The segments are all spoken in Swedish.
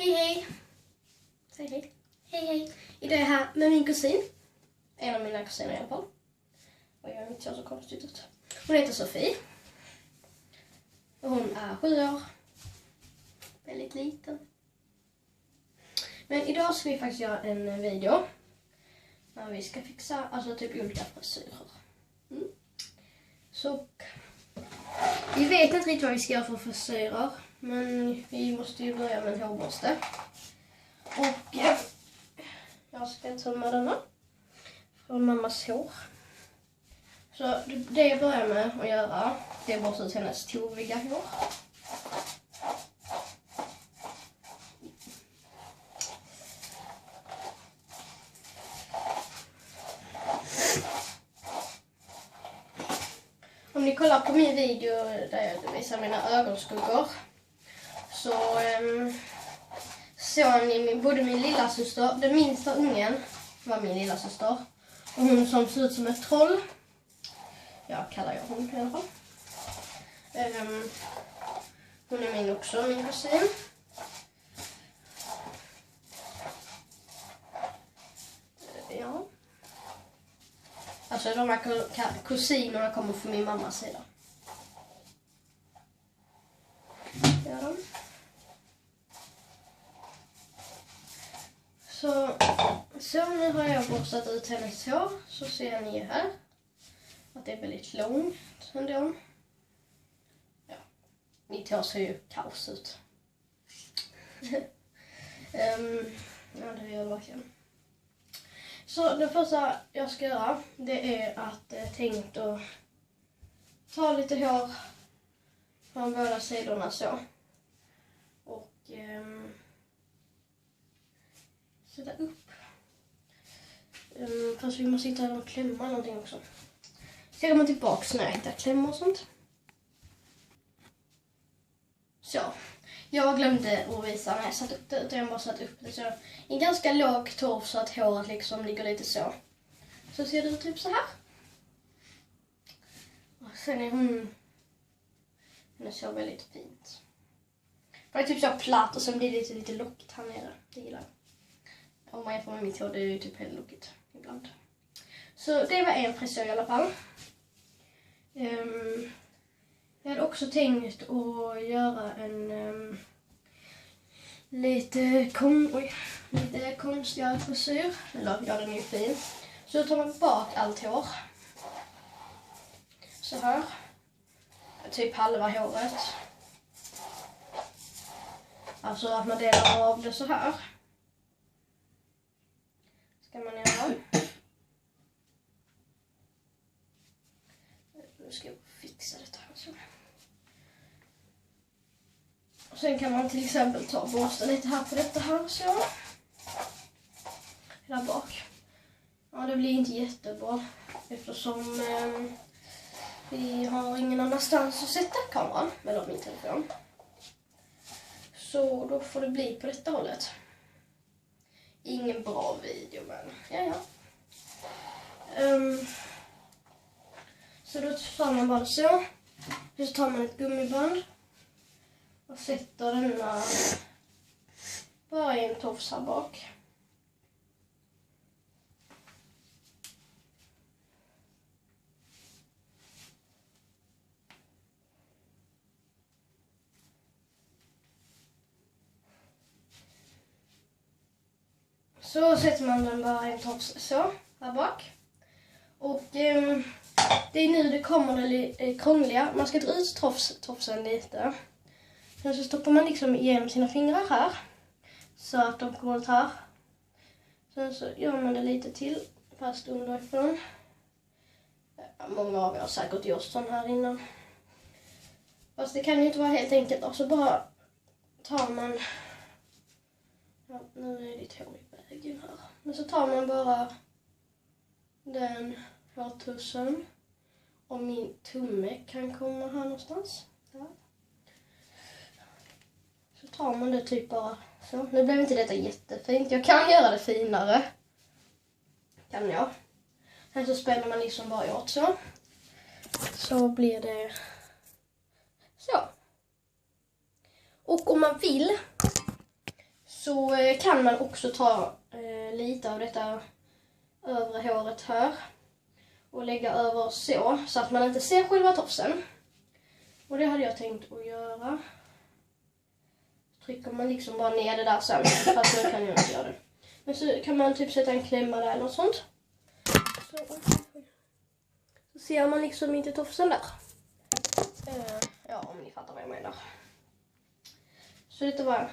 Hej hej! Säg hej. Hej hej! Idag är jag här med min kusin. En av mina kusiner i alla fall. Och jag inte så konstigt ut. Hon heter Sofie. Och hon är 7 år. Väldigt liten. Men idag ska vi faktiskt göra en video. När vi ska fixa alltså typ olika frisyrer. Så vi vet inte riktigt vad vi ska göra för frisyrer. Men vi måste ju börja med en hårborste. Och jag ska ta med denna. Från mammas hår. Så det jag börjar med att göra, det är att borsta ut hennes toviga hår. Om ni kollar på min video där jag visar mina ögonskuggor så såg ni både min lilla syster, den minsta ungen var min lilla syster, och hon som ser ut som ett troll. Jag kallar jag hon i alla fall. Hon är min också, min kusin. Ja. Alltså de här kusinerna kommer från min mammas sida. Ja, de. Så nu har jag borstat ut hennes hår. Så ser ni här att det är väldigt långt ändå. Ja, mitt hår ser ju kaos ut. Ja, det gör det verkligen. Så det första jag ska göra, det är att tänkt att ta lite hår från båda sidorna så. Och sätta upp. Fast vi måste hitta någon klämma eller någonting också. Så kommer tillbaka när jag hittar klämmor och sånt. Så. Jag glömde att visa när jag satt upp det, utan jag bara satt upp det så en ganska låg torv så att håret liksom ligger lite så. Så ser det ut typ så här. Och sen är hon så väldigt fint. För det är typ så platt och sen blir det lite lockigt här nere. Det gillar jag. Om man jämför med mitt hår, det är ju typ helt lockigt ibland. Så det var en frisyr i alla fall. Jag hade också tänkt att göra en lite konstigare frisyr. Eller ja, den är ju fin. Så tar man bak allt hår. Så här. Typ halva håret. Alltså att man delar av det så här. Ska man göra. Nu ska jag fixa detta här så. Och sen kan man till exempel ta och borsta lite här på detta här så. Där bak. Ja, det blir inte jättebra eftersom vi har ingen annanstans att sätta kameran eller min telefon. Så då får det bli på detta hållet. Ingen bra video, men ja. Så då tar man bara så. Så tar man ett gummiband. Och sätter denna bara i en tofs här bak. Så sätter man den bara i en tofs så här bak. Och det är nu det kommer det lite krångliga. Man ska dra ut tofsen lite. Sen så stoppar man liksom igenom sina fingrar här. Så att de kommer ut här. Sen så gör man det lite till. Fast underifrån. Många av er har säkert gjort sån här innan. Fast det kan ju inte vara helt enkelt. Och så bara tar man. Ja, nu är ditt hår i vägen här. Men så tar man bara den hårtussen. Och min tumme kan komma här någonstans. Där. Så tar man det typ bara så. Nu blev inte detta jättefint. Jag kan göra det finare. Kan jag. Sen så spänner man liksom bara åt så. Så blir det så. Och om man vill så kan man också ta lite av detta övre håret här och lägga över så att man inte ser själva tofsen. Och det hade jag tänkt att göra. Trycker man liksom bara ner det där sen, fast nu kan jag inte göra det. Men så kan man typ sätta en klämma där eller något sånt. Så ser man liksom inte tofsen där. Ja, om ni fattar vad jag menar. Så det var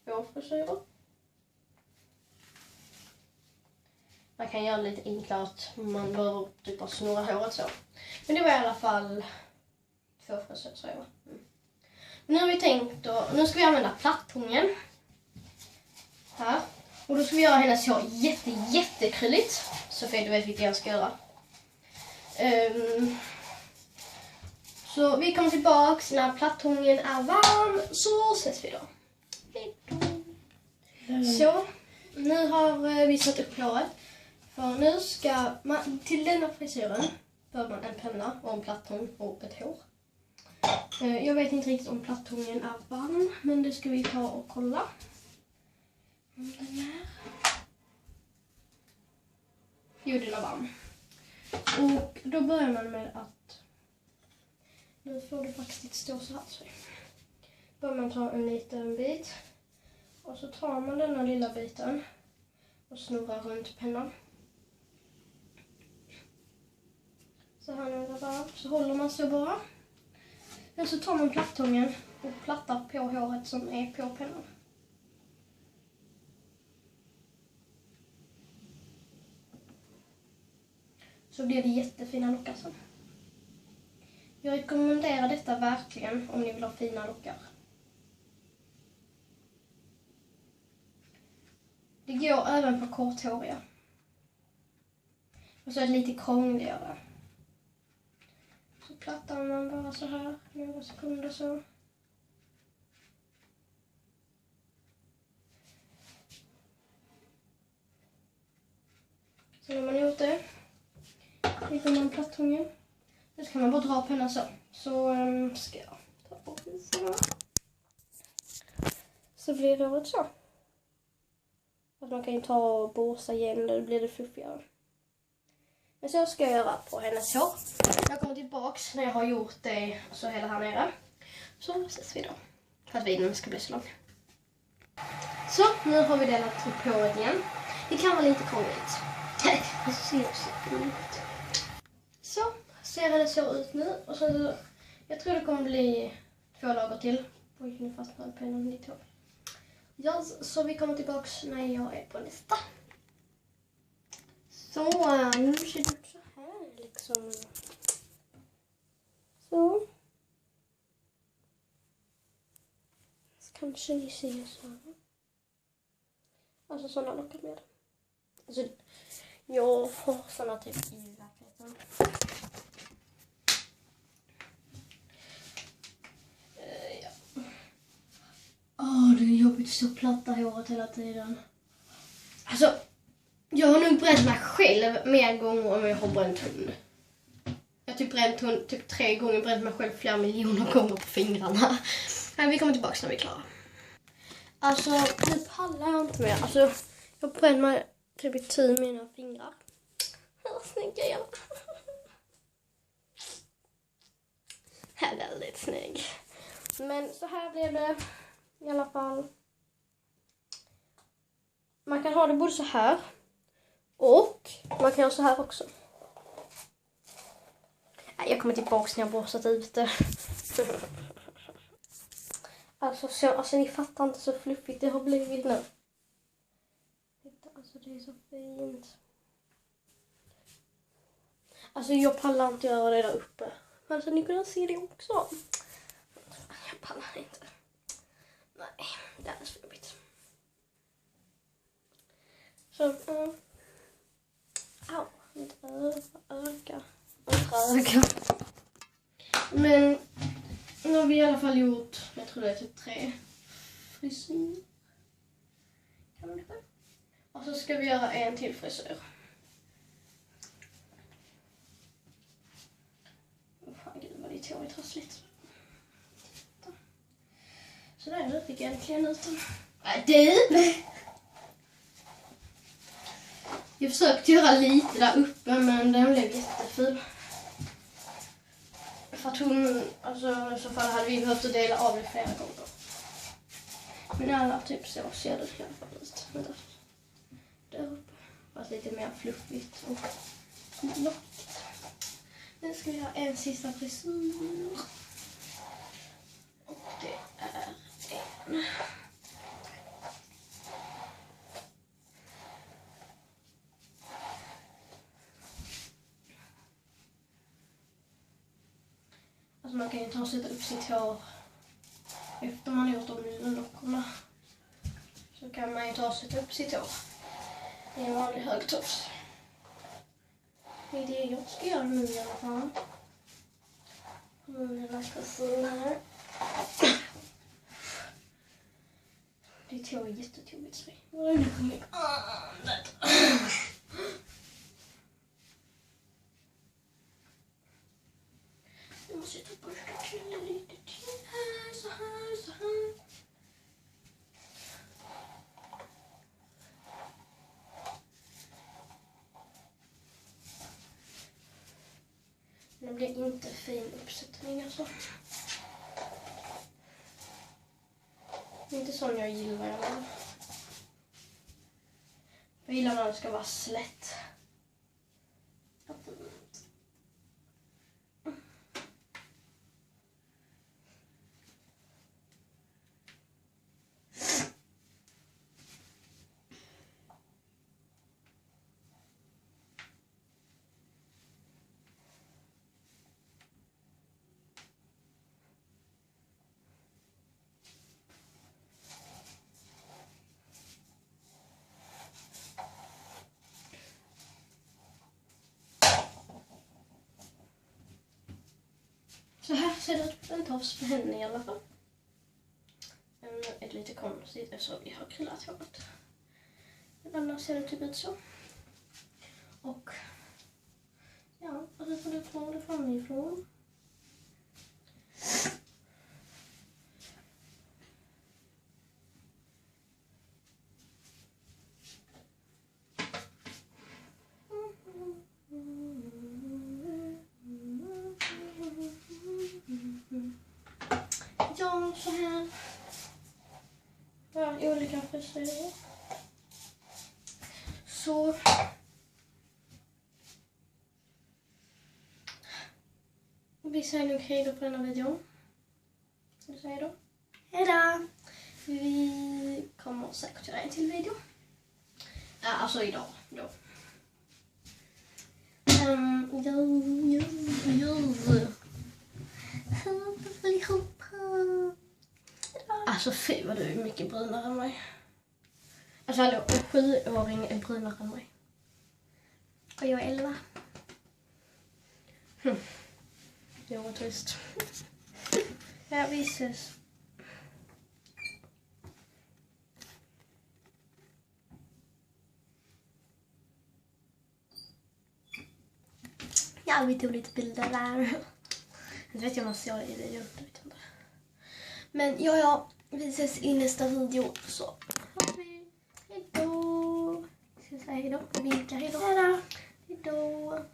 2 frisyrer. Man kan göra lite enklare att man behöver typ bara snurra håret så. Men det var i alla fall 2 frisyrer. Nu har vi tänkt då, nu ska vi använda plattången. Här. Och då ska vi göra hennes hår jättekrylligt. Sofie, du vet vilka jag ska göra. Så vi kommer tillbaks när plattången är varm, så ses vi då. Så, nu har vi satt upp håret. För nu ska man, till denna frisyren behöver man en penna och en plattång och ett hår. Jag vet inte riktigt om plattången är varm, men det ska vi ta och kolla. Om den är. Jo, den är varm. Och då börjar man med att, nu får det faktiskt stå så här. Så börjar man ta en liten bit. Och så tar man denna lilla biten och snurrar runt pennan. Så här nu bara, så håller man så bara. Och så tar man plattången och plattar på håret som är på pennan. Så blir det jättefina lockar sen. Jag rekommenderar detta verkligen om ni vill ha fina lockar. Det går även på korthåriga. Och så är det lite krångligare. Så plattar man bara så här, några sekunder så. Så när man gjort det, lite man plattången. Nu ska man bara dra pennan så. Så ska jag ta bort det. Så blir det så. Att man kan ju ta och borsta igen, då blir det fluffigare. Men så ska jag göra på hennes hår. Jag kommer tillbaks när jag har gjort det så hela här nere. Så ses vi då. För att videon ska bli så lång. Så, nu har vi delat upp håret igen. Det kan vara lite krångligt. Så ser det så ut nu. Och så, jag tror det kommer bli 2 lager till. Oj, nu fastnar pennan lite hår. Ja, så vi kommer tillbaks när jag är på nästa. Så, nu ser det ut så här liksom. Så. Så kanske ni ser så här. Alltså sådana lockar med. Alltså, jag får sådana typ i verkligheten. Det är jobbigt att stå och platta håret hela tiden. Alltså, jag har nog bränt mig själv mer gånger än jag har bränt hund. Jag har typ bränt hund typ 3 gånger, bränt mig själv flera miljoner gånger på fingrarna. Men vi kommer tillbaka när vi är klara. Alltså, nu pallar jag inte mer. Alltså, jag bränner mig typ i 10 mina fingrar. Hur snygg är jag? Jag är väldigt snygg. Men så här blev det i alla fall. Man kan ha det både så här och man kan göra så här också. Jag kommer tillbaka när jag borstat ut det. Alltså ni fattar inte så fluffigt det har blivit nu. Alltså det är så fint. Alltså jag pallar inte göra det där uppe. Men alltså ni kunde se det också. Jag pallar inte. Nej, det är så jobbigt. Så, inte öka. Men nu har vi i alla fall gjort, jag tror det är typ 3 frisyr. Kan man det? Och så ska vi göra en till frisyr. Fan gud vad ditt hår är trassligt. Så där fick jag äntligen ut den. Du! Jag försökte göra lite där uppe, men den blev jätteful. För att hon, alltså i så fall hade vi behövt dela av det flera gånger. Men alla typ så ser det i alla fall ut. Men där uppe. Fast lite mer fluffigt och lockigt. Nu ska vi ha en sista frisyr. Och det är en. Alltså man kan ju ta och sätta upp sitt hår efter man har gjort om lockarna. Så kan man ju ta och sätta upp sitt hår i en vanlig högtofs. Det är det jag ska göra nu i alla fall. Mina frisyr här. Ditt hår är jättejobbigt så varje gång jag andas. Jag måste ta borsta till lite till här, så här, så här. Det blir inte fin uppsättning alltså. Det är inte sån jag gillar. Jag gillar när det ska vara slätt. Så här ser det ut på en tofs på henne i alla fall. Ett lite konstigt eftersom vi har krullat håret. Men annars ser det typ ut så. Och ja, och så får du få det framifrån. Ja, så här. Ja, olika frisyrer. Så. Vi säger nog hej då på denna videon. Vi säger då. Hej då! Vi kommer säkert göra en till video. Ja, alltså idag. Då. Alltså fy vad du är mycket brunare än mig. Alltså hallå, en 7-åring är brunare än mig. Och jag är 11. Det var trist. Ja, vi ses. Ja, vi tog lite bilder där. Jag vet inte om man ser det i det, jag vet inte. Men ja, vi ses i nästa video så. Hejdå! Vi ska säga hejdå. Vinka hejdå. Hejdå!